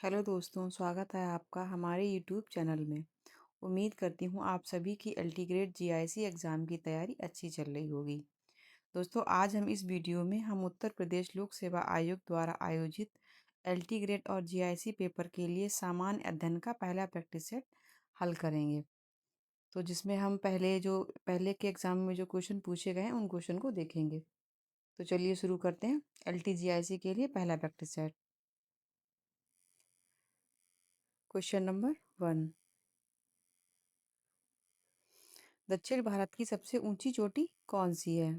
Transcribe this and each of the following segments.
Hello दोस्तों, स्वागत है आपका हमारे यूट्यूब चैनल में। उम्मीद करती हूँ आप सभी की अल्टीग्रेड जीआईसी एग्ज़ाम की तैयारी अच्छी चल रही होगी। दोस्तों, आज हम इस वीडियो में हम उत्तर प्रदेश लोक सेवा आयोग द्वारा आयोजित अल्टीग्रेड और जीआईसी पेपर के लिए सामान्य अध्ययन का पहला प्रैक्टिस सेट हल करेंगे। तो जिसमें हम पहले के एग्ज़ाम में जो क्वेश्चन पूछे गए हैं उन क्वेश्चन को देखेंगे। तो चलिए शुरू करते हैं। LTGIC के लिए पहला प्रैक्टिस सेट। Question number 1। दक्षिण भारत की सबसे ऊंची चोटी कौन सी है?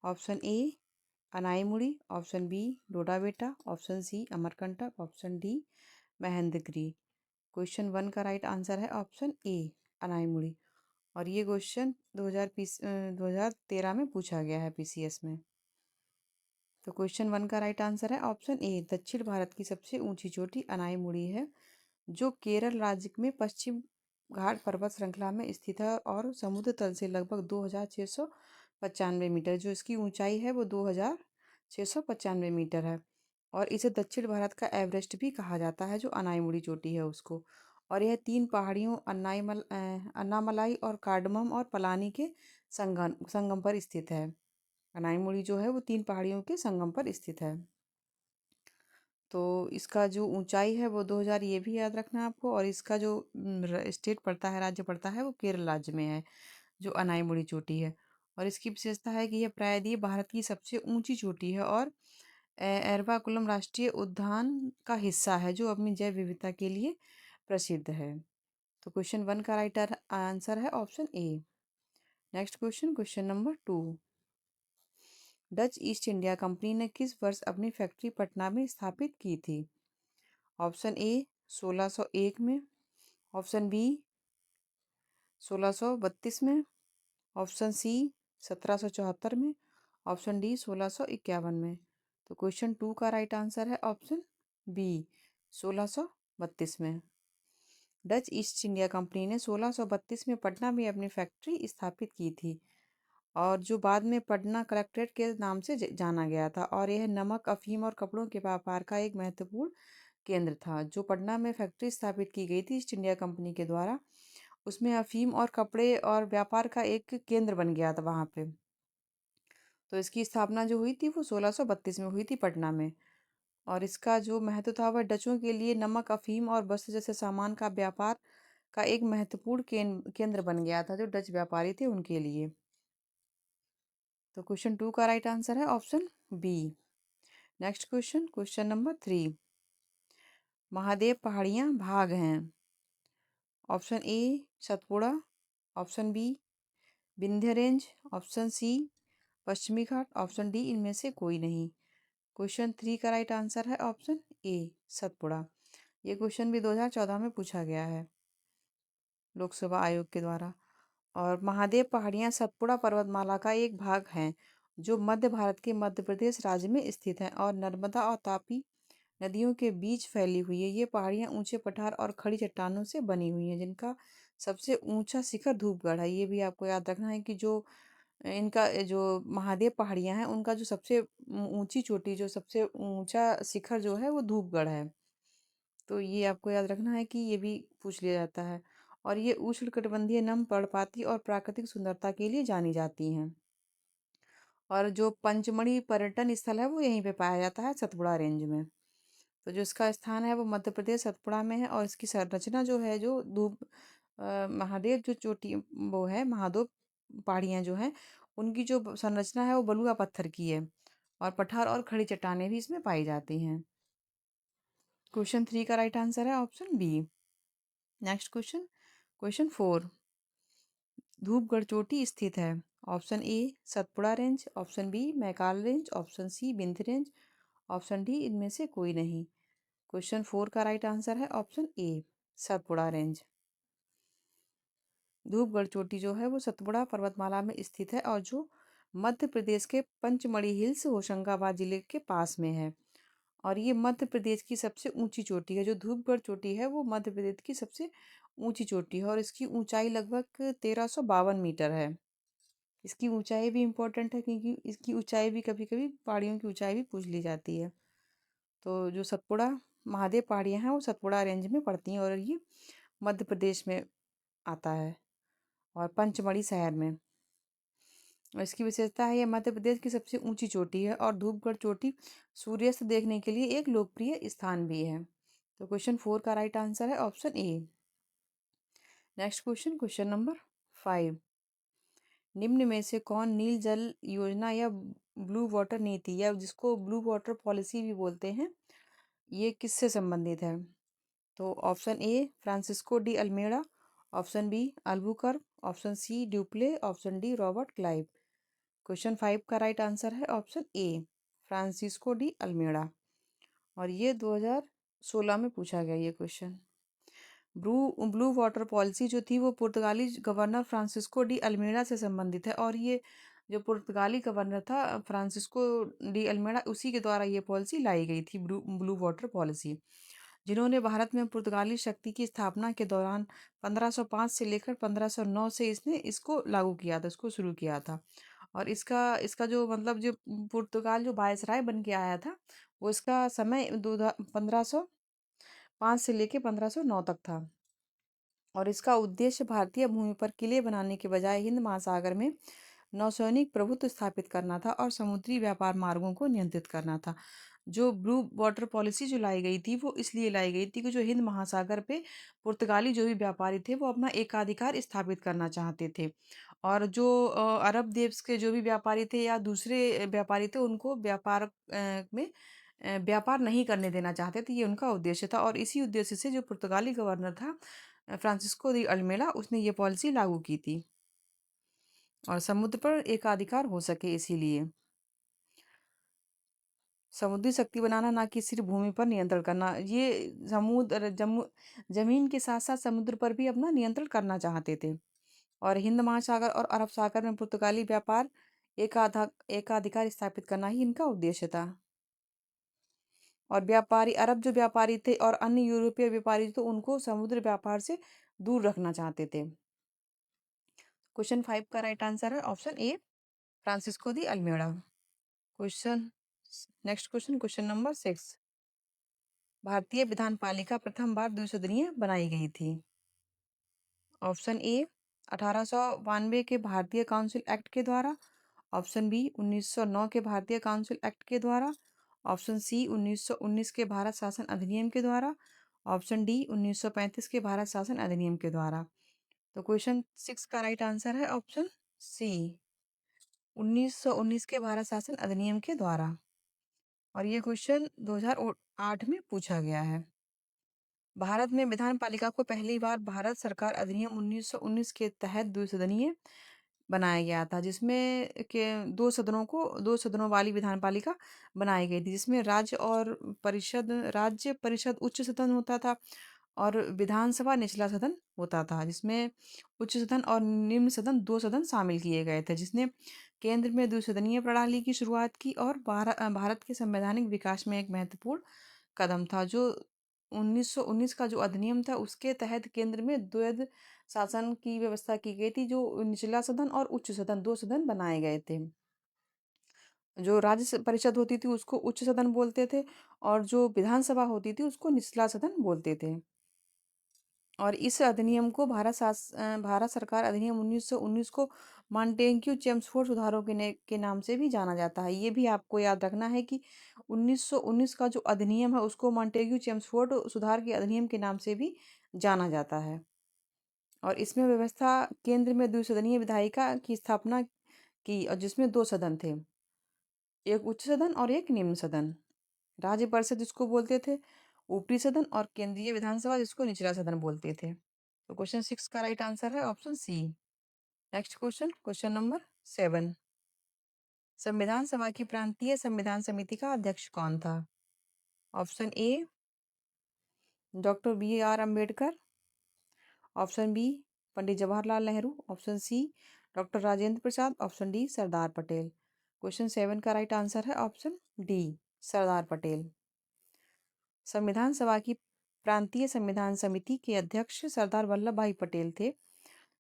Option A Anaimudi, option B Doddabetta, option C Amarkantak, option D Mahendragiri. Question 1 का राइट आंसर है ऑप्शन ए अनाईमुड़ी। और ये क्वेश्चन 2013 में पूछा गया है पीसीएस में। तो क्वेश्चन 1 का राइट आंसर है ऑप्शन ए। दक्षिण भारत की सबसे ऊंची चोटी अनाईमुड़ी है, जो केरल राज्य में पश्चिम घाट पर्वत श्रृंखला में स्थित है और समुद्र तल से लगभग 2695 मीटर, जो इसकी ऊंचाई है वो 2695 मीटर है। और इसे दक्षिण भारत का एवरेस्ट भी कहा जाता है, जो अनाईमुड़ी चोटी है उसको। और यह तीन पहाड़ियों अन्नामलाई और कार्डमम और पलानी के संगम पर स्थित है। अनाईमुड़ी जो है वो तीन पहाड़ियों के संगम पर स्थित है। तो इसका जो ऊंचाई है वो 2000, ये भी याद रखना है आपको। और इसका जो स्टेट पड़ता है, राज्य पड़ता है, वो केरल राज्य में है, जो अनाईमुड़ी चोटी है। और इसकी विशेषता है कि यह प्रायद्वीपीय भारत की सबसे ऊंची चोटी है और एर्वाकुलम राष्ट्रीय उद्यान का हिस्सा है, जो अपनी जैव विविधता के लिए प्रसिद्ध है। तो क्वेश्चन 1 का राइट आंसर है ऑप्शन ए। Next question, question number 2। Dutch east India company ने किस वर्ष अपनी फैक्ट्री पटना में स्थापित की थी? ऑप्शन ए 1601 में, ऑप्शन बी 1632 में, ऑप्शन सी 1774 में, ऑप्शन डी 1651 में। तो क्वेश्चन 2 का राइट आंसर है ऑप्शन बी 1632 में। डच ईस्ट इंडिया कंपनी ने 1632 में पटना में अपनी फैक्ट्री स्थापित की थी, और जो बाद में पटना कलेक्ट्रेट के नाम से जाना गया था। और यह नमक, अफीम और कपड़ों के व्यापार का एक महत्वपूर्ण केंद्र था। जो पटना में फैक्ट्री स्थापित की गई थी ईस्ट इंडिया कंपनी के द्वारा, उसमें अफीम और कपड़े और व्यापार का एक केंद्र बन गया था वहाँ पे। तो इसकी स्थापना जो हुई थी वो 1632 में हुई थी पटना में। और इसका जो महत्व था वह डचों के लिए नमक, अफीम और वस्त्र जैसे सामान का व्यापार का एक महत्वपूर्ण केंद्र बन गया था, जो डच व्यापारी थे उनके लिए। तो क्वेश्चन 2 का राइट आंसर है option B. Next question, question number 3। Mahadev पहाड़ियाँ भाग हैं। Option A Satpura, option B Vindhya range, option C Pashchimi Ghat, option D इनमें से कोई नहीं। क्वेश्चन 3 का राइट आंसर है ऑप्शन ए सतपुड़ा। ये क्वेश्चन भी 2014 में पूछा गया है लोकसभा आयोग के द्वारा। और महादेव पहाड़ियाँ सतपुड़ा पर्वतमाला का एक भाग हैं, जो मध्य भारत के मध्य प्रदेश राज्य में स्थित हैं और नर्मदा और तापी नदियों के बीच फैली हुई है। ये पहाड़ियाँ ऊंचे पठार और खड़ी चट्टानों से बनी हुई हैं, जिनका सबसे ऊंचा शिखर धूपगढ़ है। ये भी आपको याद रखना है कि जो इनका जो महादेव पहाड़ियाँ हैं उनका जो सबसे ऊंची चोटी, जो सबसे ऊंचा शिखर जो है वो धूपगढ़ है। तो ये आपको याद रखना है कि ये भी पूछ लिया जाता है। और ये उष्णकटिबंधीय नम पर्णपाती और प्राकृतिक सुंदरता के लिए जानी जाती हैं। और जो पंचमढ़ी पर्यटन स्थल है वो यहीं पे पाया जाता है, सतपुड़ा रेंज में। तो जो इसका स्थान है वो मध्य प्रदेश सतपुड़ा में है। और इसकी संरचना जो है, जो महादेव जो चोटी वो है, महादेव पहाड़ियाँ जो हैं उनकी जो संरचना है वो बलुआ पत्थर की है। और पठार और खड़ी चट्टानें भी इसमें पाई जाती हैं। क्वेश्चन 3 का राइट आंसर है option B. Next question, question 4। Dhupgarh चोटी स्थित है। Option A Satpura range, option B Maikal range, option C Vindhya range, option D इनमें से कोई नहीं। क्वेश्चन 4 का राइट आंसर है option A Satpura range. Dhupgarh चोटी जो है वो सतपुड़ा पर्वतमाला में स्थित है, और जो मध्य प्रदेश के पंचमढ़ी हिल्स होशंगाबाद जिले के पास में है। और ये मध्य प्रदेश की सबसे ऊंची चोटी है। जो धूपगढ़ चोटी है वो मध्य प्रदेश की सबसे ऊंची चोटी है, और इसकी ऊंचाई लगभग 1352 मीटर है। इसकी ऊंचाई भी इम्पोर्टेंट है, क्योंकि इसकी ऊंचाई भी कभी कभी पहाड़ियों की ऊंचाई भी पूछ ली जाती है। तो जो सतपुड़ा महादेव पहाड़ियाँ हैं वो सतपुड़ा रेंज में पड़ती हैं और ये मध्य प्रदेश में आता है और पंचमढ़ी शहर में। और इसकी विशेषता है, यह मध्य प्रदेश की सबसे ऊंची चोटी है और धूपगढ़ चोटी सूर्यास्त देखने के लिए एक लोकप्रिय स्थान भी है। तो क्वेश्चन 4 का राइट आंसर है ऑप्शन ए। Next question, question number 5। निम्न में से कौन नील जल योजना या ब्लू वाटर नीति या जिसको ब्लू वाटर पॉलिसी भी बोलते हैं, ये किससे संबंधित है? तो option A Francisco de Almeida, option B Albuquerque, option C Dupleix, option D Robert Clive. Question 5 का राइट आंसर है option A Francisco de Almeida और ये 2016 में पूछा गया ये क्वेश्चन। ब्लू वाटर पॉलिसी जो थी वो पुर्तगाली गवर्नर फ्रांसिस्को डी अल्मेड़ा से संबंधित है और ये जो पुर्तगाली गवर्नर था फ्रांसिस्को डी अल्मेड़ा, उसी के द्वारा ये पॉलिसी लाई गई थी, ब्लू वाटर पॉलिसी, जिन्होंने भारत में पुर्तगाली शक्ति की स्थापना के दौरान 1505 से लेकर 1509 से इसने इसको लागू किया था, इसको शुरू किया था। और इसका इसका जो मतलब जो पुर्तगाल जो वायसराय बन के आया था, वो इसका समय 1505 से लेके 1509 तक था और इसका उद्देश्य भारतीय भूमि पर किले बनाने के बजाय हिंद महासागर में नौसैनिक प्रभुत्व स्थापित करना था और समुद्री व्यापार मार्गों को नियंत्रित करना था। जो ब्लू वाटर पॉलिसी जो लाई गई थी वो इसलिए लाई गई थी कि जो हिंद महासागर पे पुर्तगाली जो भी व्यापारी थे वो अपना एकाधिकार स्थापित करना चाहते थे और जो अरब देश के जो भी व्यापारी थे या दूसरे व्यापारी थे उनको में व्यापार नहीं करने देना चाहते थे, ये उनका उद्देश्य था। और इसी उद्देश्य से जो पुर्तगाली गवर्नर था फ्रांसिस्को दी अल्मेड़ा, उसने ये पॉलिसी लागू की थी और समुद्र पर एकाधिकार हो सके इसीलिए। समुद्री शक्ति बनाना, ना कि सिर्फ भूमि पर नियंत्रण करना। ये जमीन के साथ साथ समुद्र पर भी अपना नियंत्रण करना चाहते थे और हिंद महासागर और अरब सागर में पुर्तगाली व्यापार एकाधिकार स्थापित करना ही इनका उद्देश्य था। और व्यापारी अरब जो व्यापारी थे और अन्य यूरोपीय व्यापारी तो उनको समुद्र व्यापार से दूर रखना चाहते थे। क्वेश्चन 5 का राइट आंसर है option A Francisco de Almeida. Question next question, question number 6। भारतीय विधान पालिका प्रथम बार द्विसदनीय बनाई गई थी। ऑप्शन ए 1892 के भारतीय काउंसिल एक्ट के द्वारा, ऑप्शन बी 1909 के भारतीय काउंसिल एक्ट के द्वारा, ऑप्शन सी 1919 के भारत शासन अधिनियम के द्वारा, ऑप्शन डी 1935 के भारत शासन अधिनियम के द्वारा। तो क्वेश्चन 6 का राइट आंसर है ऑप्शन सी 1919 के भारत शासन अधिनियम के द्वारा और ये क्वेश्चन 2008 में पूछा गया है। भारत में विधान पालिका को पहली बार भारत सरकार अधिनियम 1919 के तहत द्विसदनीय बनाया गया था, जिसमें के दो सदनों वाली विधान पालिका बनाई गई थी, जिसमें राज्य परिषद उच्च सदन होता था और विधानसभा निचला सदन होता था, जिसमें उच्च सदन और निम्न सदन दो सदन शामिल किए गए थे, जिसने केंद्र में द्विसदनीय प्रणाली की शुरुआत की और भारत के संवैधानिक विकास में एक महत्वपूर्ण कदम था। जो 1919 का जो अधिनियम था उसके तहत केंद्र में द्वैध शासन की व्यवस्था की गई थी, जो निचला सदन और उच्च सदन दो सदन बनाए गए थे। जो परिषद होती थी उसको उच्च सदन बोलते थे और जो विधानसभा होती थी उसको निचला सदन बोलते थे। और इस अधिनियम को भारत सरकार अधिनियम 1919 को मॉन्टेग्यू चेम्सफोर्ड सुधारों के नाम से भी जाना जाता है। ये भी आपको याद रखना है कि 1919 का जो अधिनियम है उसको मॉन्टेग्यू चेम्सफोर्ड सुधार के अधिनियम के नाम से भी जाना जाता है और इसमें व्यवस्था केंद्र में द्विसदनीय विधायिका की स्थापना की और जिसमें दो सदन थे, एक उच्च सदन और एक निम्न सदन। राज्य परिषद जिसको बोलते थे ऊपरी सदन और केंद्रीय विधानसभा जिसको निचला सदन बोलते थे। तो क्वेश्चन 6 का राइट आंसर है option C. Next question, question number 7। संविधान सभा की प्रांतीय संविधान समिति का अध्यक्ष कौन था? Option A doctor BR Ambedkar, option B Pandit Jawaharlal Nehru, option C doctor Rajendra Prasad, option D Sardar Patel. Question 7 का राइट आंसर है ऑप्शन डी सरदार पटेल। संविधान सभा की प्रांतीय संविधान समिति के अध्यक्ष सरदार वल्लभ भाई पटेल थे,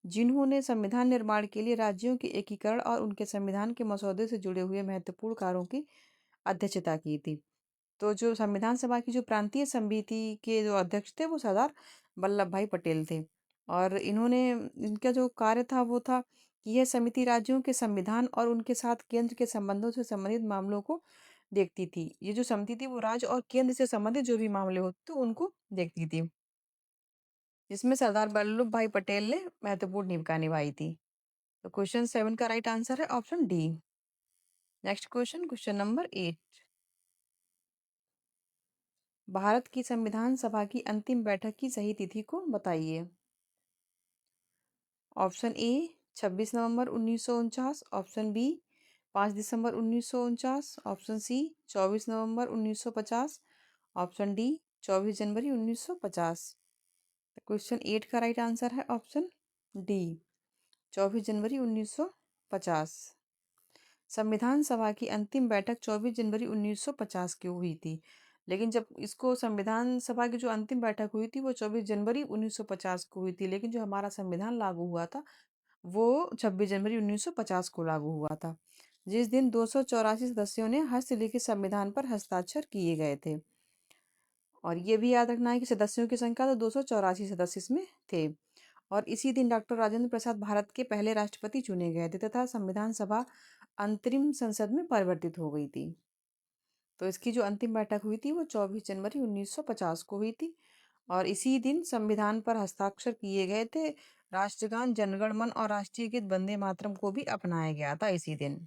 जिन्होंने संविधान निर्माण के लिए राज्यों के एकीकरण और उनके संविधान के मसौदे से जुड़े हुए महत्वपूर्ण कार्यों की अध्यक्षता की थी। तो जो संविधान सभा की जो प्रांतीय समिति के जो अध्यक्ष थे वो सरदार वल्लभ भाई पटेल थे। और इनका जो कार्य था वो था कि यह समिति राज्यों के संविधान और उनके साथ केंद्र के संबंधों से संबंधित मामलों को देखती थी। ये जो समिति थी वो राज्य और केंद्र से संबंधित जो भी मामले होते थे उनको देखती थी, जिसमें सरदार वल्लभ भाई पटेल ने महत्वपूर्ण भूमिका निभाई थी। तो क्वेश्चन 7 का राइट आंसर है option D. Next question, question number 8। Bharat की संविधान सभा की अंतिम बैठक की सही तिथि को बताइए। ऑप्शन ए 26 नवंबर 1949, ऑप्शन बी 5 दिसंबर 1949, ऑप्शन सी 24 नवंबर 1950, ऑप्शन डी 24 जनवरी 1950। क्वेश्चन 8 का राइट आंसर है ऑप्शन डी 24 जनवरी 1950। संविधान सभा की अंतिम बैठक 24 जनवरी 1950 की हुई थी। लेकिन जब इसको संविधान सभा की जो अंतिम बैठक हुई थी वो 24 जनवरी 1950 को हुई थी, लेकिन जो हमारा संविधान लागू हुआ था वो 26 जनवरी 1950 को लागू हुआ था, जिस दिन 284 सदस्यों ने हस्तलिखित संविधान पर हस्ताक्षर किए गए थे। और ये भी याद रखना है कि सदस्यों की संख्या तो 284 सदस्य इसमें थे। और इसी दिन डॉक्टर राजेंद्र प्रसाद भारत के पहले राष्ट्रपति चुने गए थे तथा संविधान सभा अंतरिम संसद में परिवर्तित हो गई थी। तो इसकी जो अंतिम बैठक हुई थी वो 24 जनवरी 1950 को हुई थी। और इसी दिन संविधान पर हस्ताक्षर किए गए थे। राष्ट्रगान, जनगण मन और राष्ट्रीय गीत वंदे मातरम को भी अपनाया गया था इसी दिन।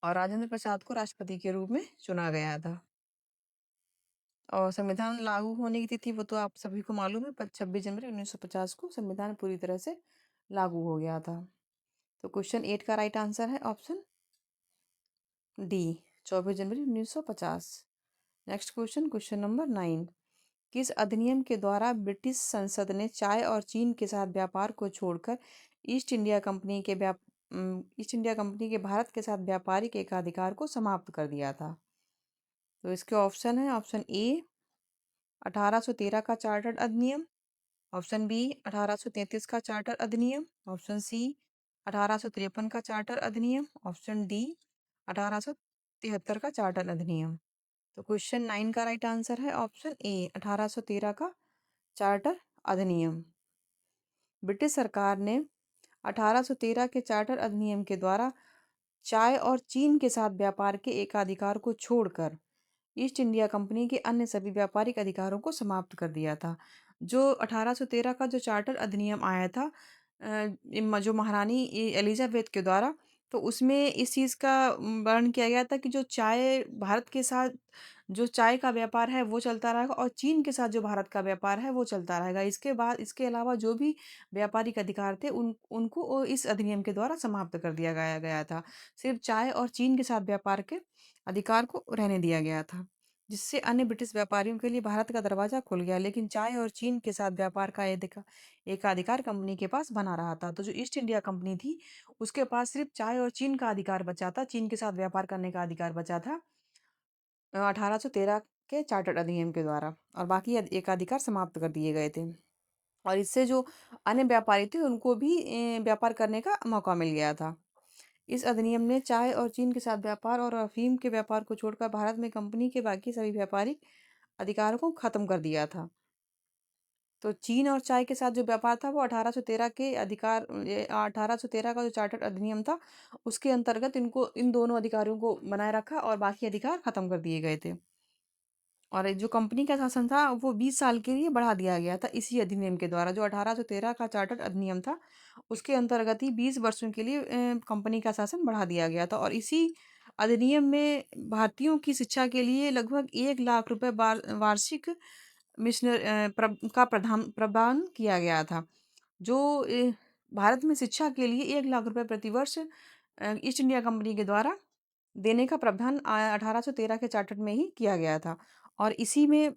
और राजेंद्र प्रसाद को राष्ट्रपति के रूप में चुना गया था। और संविधान लागू होने की तिथि वो तो आप सभी को मालूम है, 26 जनवरी 1950 को संविधान पूरी तरह से लागू हो गया था। तो क्वेश्चन 8 का राइट आंसर है ऑप्शन डी 24 जनवरी 1950। Next question, question number 9। किस अधिनियम के द्वारा ब्रिटिश संसद ने चाय और चीन के साथ व्यापार को छोड़कर ईस्ट इंडिया कंपनी के भारत के साथ व्यापारिक एकाधिकार को समाप्त कर दिया था। तो इसके ऑप्शन है ऑप्शन ए 1813 का चार्टर्ड अधिनियम, ऑप्शन बी 1833 का चार्टर अधिनियम, ऑप्शन सी 1853 का चार्टर अधिनियम, ऑप्शन डी 1873 का चार्टर अधिनियम। तो क्वेश्चन 9 का राइट आंसर है ऑप्शन ए 1813 का चार्टर अधिनियम। ब्रिटिश सरकार ने 1813 के चार्टर अधिनियम के द्वारा चाय और चीन के साथ व्यापार के एकाधिकार को छोड़कर ईस्ट इंडिया कंपनी के अन्य सभी व्यापारिक अधिकारों को समाप्त कर दिया था। जो 1813 का जो चार्टर अधिनियम आया था जो महारानी एलिजाबेथ के द्वारा, तो उसमें इस चीज़ का वर्णन किया गया था कि जो चाय भारत के साथ जो चाय का व्यापार है वो चलता रहेगा और चीन के साथ जो भारत का व्यापार है वो चलता रहेगा। इसके बाद इसके अलावा जो भी व्यापारिक अधिकार थे उनको इस अधिनियम के द्वारा समाप्त कर दिया गया था। सिर्फ चाय और चीन के साथ व्यापार के अधिकार को रहने दिया गया था, जिससे अन्य ब्रिटिश व्यापारियों के लिए भारत का दरवाजा खुल गया। लेकिन चाय और चीन के साथ व्यापार का एकाधिकार कंपनी के पास बना रहा था। तो जो ईस्ट इंडिया कंपनी थी उसके पास सिर्फ चाय और चीन का अधिकार बचा था, चीन के साथ व्यापार करने का अधिकार बचा था 1813 के चार्टर्ड अधिनियम के द्वारा, और बाकी एकाधिकार समाप्त कर दिए गए थे। और इससे जो अन्य व्यापारी थे उनको भी व्यापार करने का मौका मिल गया था। इस अधिनियम ने चाय और चीन के साथ व्यापार और अफीम के व्यापार को छोड़कर भारत में कंपनी के बाकी सभी व्यापारिक अधिकारों को खत्म कर दिया था। तो चीन और चाय के साथ जो व्यापार था वो 1813 का जो चार्टर्ड अधिनियम था उसके अंतर्गत इनको इन दोनों अधिकारों को बनाए रखा और बाकी अधिकार खत्म कर दिए गए थे। और जो कंपनी का शासन था वो 20 साल के लिए बढ़ा दिया गया था इसी अधिनियम के द्वारा। जो 1813 का चार्टर्ड अधिनियम था उसके अंतर्गत ही 20 वर्षों के लिए कंपनी का शासन बढ़ा दिया गया था। और इसी अधिनियम में भारतीयों की शिक्षा के लिए लगभग 1 लाख रुपए वार्षिक का प्रदान किया गया था। जो भारत में शिक्षा के लिए 1 लाख रुपए प्रतिवर्ष ईस्ट इंडिया कंपनी के द्वारा देने का प्रावधान 1813 के चार्टर में ही किया गया था। और इसी में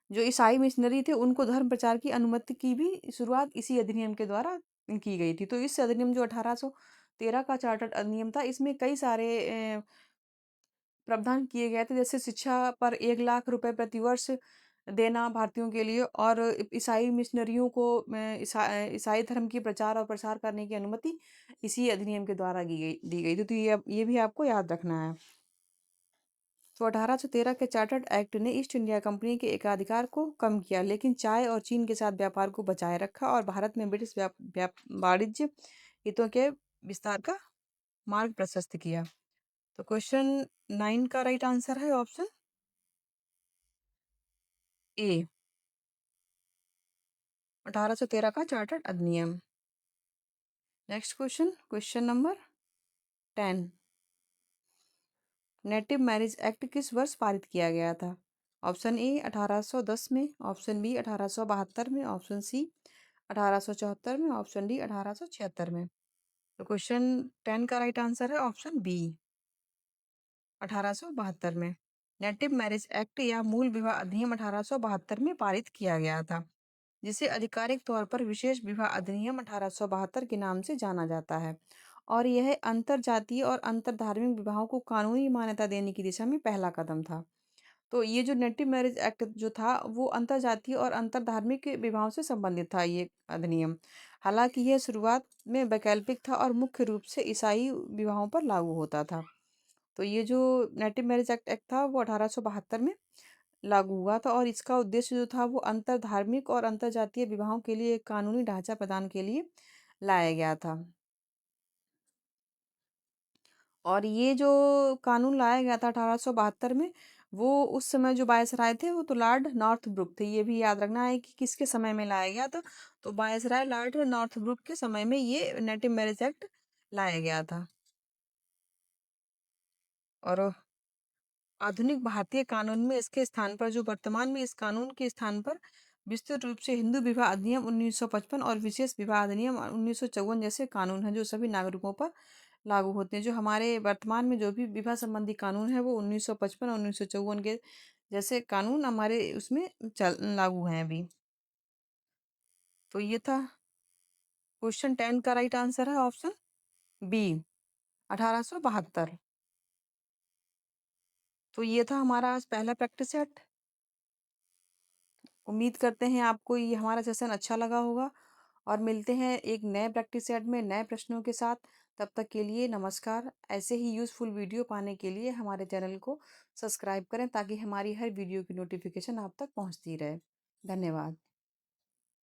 जो ईसाई मिशनरी थे उनको धर्म प्रचार की अनुमति की भी शुरुआत इसी अधिनियम के द्वारा की गई थी। तो इस अधिनियम जो 1813 का चार्टर अधिनियम था इसमें कई सारे प्रावधान किए गए थे, जैसे शिक्षा पर 1 लाख रुपए प्रतिवर्ष देना भारतीयों के लिए, और ईसाई मिशनरियों को ईसाई धर्म की प्रचार और प्रसार करने की अनुमति इसी अधिनियम के द्वारा दी गई थी। तो ये भी आपको याद रखना है। तो 1813 के चार्टर्ड एक्ट ने ईस्ट इंडिया कंपनी के एकाधिकार को कम किया, लेकिन चाय और चीन के साथ व्यापार को बचाए रखा और भारत में ब्रिटिश वाणिज्य हितों के विस्तार का मार्ग प्रशस्त किया। तो क्वेश्चन 9 का राइट आंसर है ऑप्शन ए, 1813 का चार्टर्ड अधिनियम। Next question, question number 10। Native marriage act किस वर्ष पारित किया गया था? ऑप्शन ए 1810 में, ऑप्शन बी 1872 में, ऑप्शन सी 1874 में, ऑप्शन डी 1876 में। तो क्वेश्चन 10 का राइट आंसर है ऑप्शन बी, 1872 में। नेटिव मैरिज एक्ट या मूल विवाह अधिनियम 1872 में पारित किया गया था, जिसे आधिकारिक तौर पर विशेष विवाह अधिनियम 1872 के नाम से जाना जाता है, और यह अंतर जातीय और अंतर धार्मिक विवाहों को कानूनी मान्यता देने की दिशा में पहला कदम था। तो ये जो नेटिव मैरिज एक्ट जो था वो अंतर जातीय और अंतर धार्मिक विवाहों से संबंधित था ये अधिनियम। हालांकि यह शुरुआत में वैकल्पिक था और मुख्य रूप से ईसाई विवाहों पर लागू होता था। तो ये जो नेटिव मैरिज एक्ट था वो 1872 में लागू हुआ था, और इसका उद्देश्य जो था वो अंतर धार्मिक और अंतर जातीय विवाहों के लिए एक कानूनी ढांचा प्रदान के लिए लाया गया था। और ये जो कानून लाया गया था 1872 में, वो उस समय जो वायसराय थे वो तो लॉर्ड नॉर्थब्रुक थे। ये भी याद रखना है कि किसके समय में लाया गया था। तो वायसराय लॉर्ड नॉर्थब्रुक के समय में ये नेटिव मैरिज एक्ट लाया गया था। और आधुनिक भारतीय कानून में इसके स्थान पर, जो वर्तमान में इस कानून के स्थान पर विस्तृत रूप से हिंदू विवाह अधिनियम 1955 और विशेष विवाह अधिनियम 1954 जैसे कानून हैं, जो सभी नागरिकों पर लागू होते हैं। जो हमारे वर्तमान में जो भी विवाह संबंधी कानून है वो 1955 और 1954 के जैसे कानून हमारे उसमें चल लागू हैं अभी। तो ये था क्वेश्चन 10 का राइट आंसर है ऑप्शन बी, 1872। तो ये था हमारा आज पहला प्रैक्टिस सेट। उम्मीद करते हैं आपको ये हमारा सेशन अच्छा लगा होगा, और मिलते हैं एक नए प्रैक्टिस सेट में नए प्रश्नों के साथ। तब तक के लिए नमस्कार। ऐसे ही यूज़फुल वीडियो पाने के लिए हमारे चैनल को सब्सक्राइब करें, ताकि हमारी हर वीडियो की नोटिफिकेशन आप तक पहुंचती रहे। धन्यवाद।